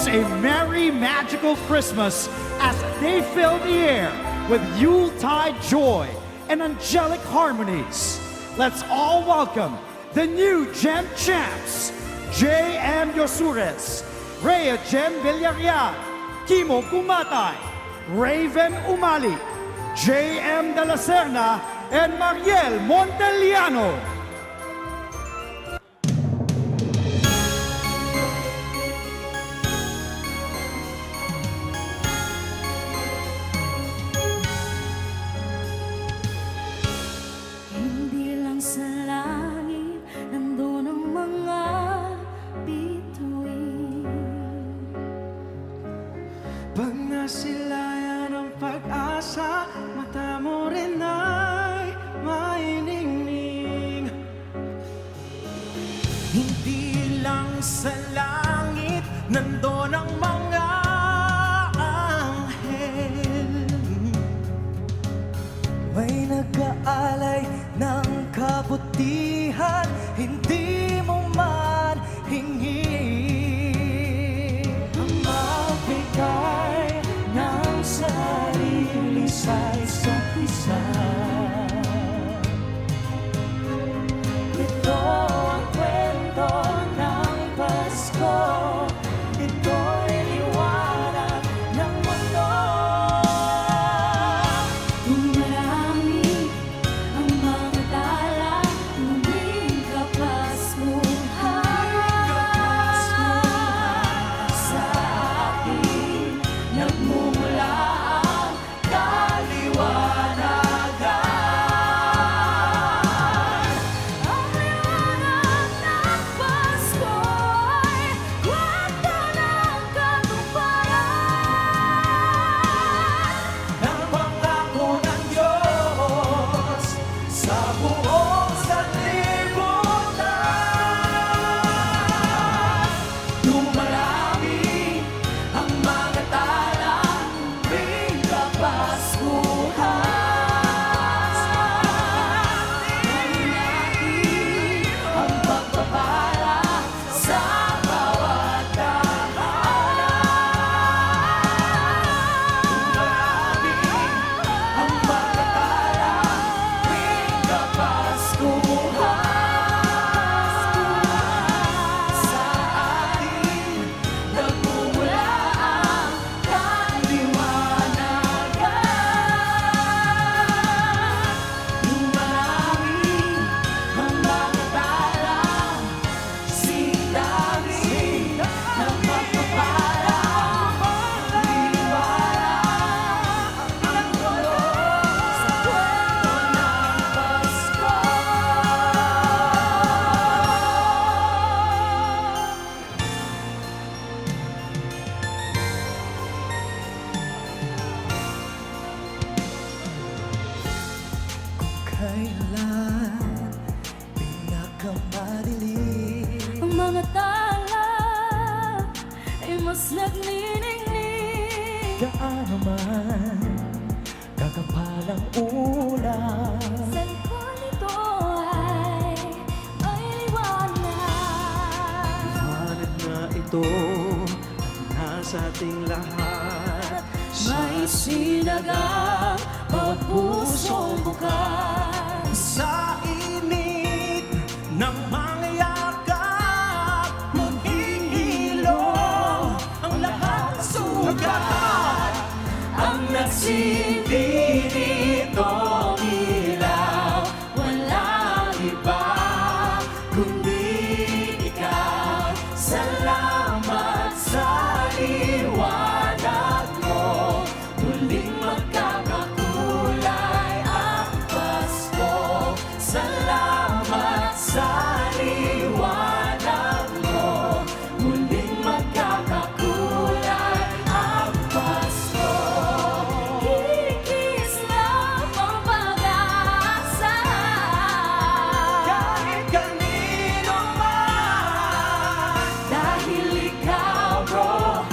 a merry, magical Christmas as they fill the air with Yuletide joy and angelic harmonies. Let's all welcome the new Gem Champs, J.M. Yosures, Rhea Jem Villarreal, Kimo Kumatay, Raven Umali, J.M. De La Serna, and Mariel Monteliano. Hindi lang sa langit nandun ang mga bituin. Pag nasilayan ang pag-asa, mata mo rin ay mainingning. Hindi lang sa langit nandun ang mga anghel. May nag-aalay ng kabutihan, hindi mo man hingi ang magbigay ng sarili sa isa't isa. Ito ang kwento ng Pasko, ito'y liwanag ng mundo. Dumarami ang mga tala, tuwing kapaskuhan. Sa atin nagmumula ang kaliwanagan. Ang liwanag ng Pasko ay kwento ng katuparan. Ng pangako ng Diyos sa buong sanlibutan. Dumarami ang mga tala tuwing kapaskuhan. Natin Ang pagpapala sa bawat tahanan. Dumarami ang mga tala tuwing kapaskuhan. Sa atin nagmumula ang kaliwanagan. Dumarami ang mga tala, sindami ng pagpapala, liwanag ang mundo sa kwento ng Pasko. Kung kailan pinakamadilim, ang mga tala ay mas nagniningning. gaano man kakapal ang ulan, Sa likod nito ay may liwanag. liwanag na ito ang nasa ating lahat. May sinagang bawat pusong bukas. Sa init ng mga yakap, maghihilo ang lahat ng sugat. Ang nagsindi nitong ilaw, walang iba kundi ikaw. Salamat sa liwanag mo, muling magkakakulay ang Pasko. Salamat sa liwanag mo, muling magkakakulay ang Pasko. Kinikis lang ang pag-asa. Kahit kanino man, Dahil ikaw, bro,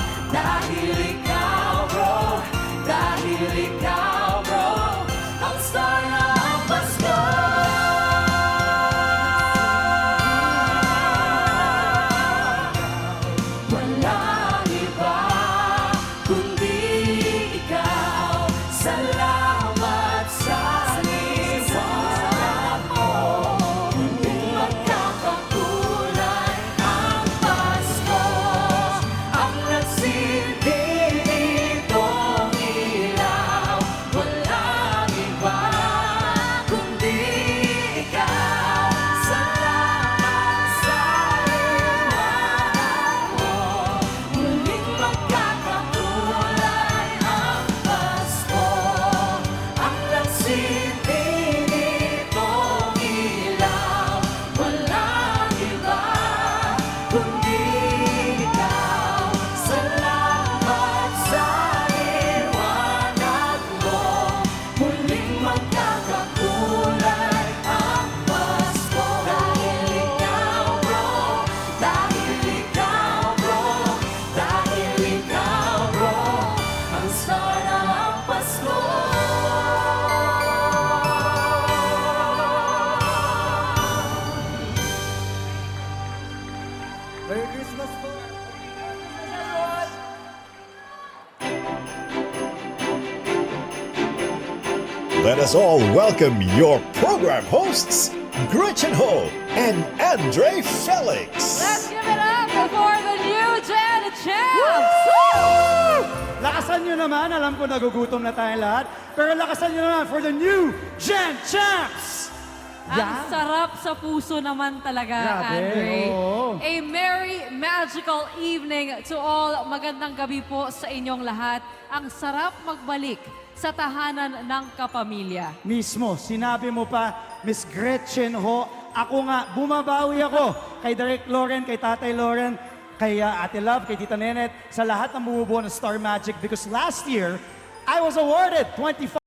Let us all welcome your program hosts, Gretchen Ho and Andre Felix. Let's give it up for the new Gen Champs! Lakasan nyo naman, alam ko nagugutom na tayong lahat, pero lakasan nyo naman for the new Gen Champs! Ang sarap sa puso naman talaga, Grabe, Andre. oo. A merry, magical evening to all. Magandang gabi po sa inyong lahat. Ang sarap magbalik sa tahanan ng kapamilya. Mismo, sinabi mo pa, Miss Gretchen Ho, ako nga, bumabawi ako kay Direk Loren, kay Tatay Loren, kay Ate Love, kay Tita Nenet, sa lahat ng bumubuo ng Star Magic because last year, I was awarded 25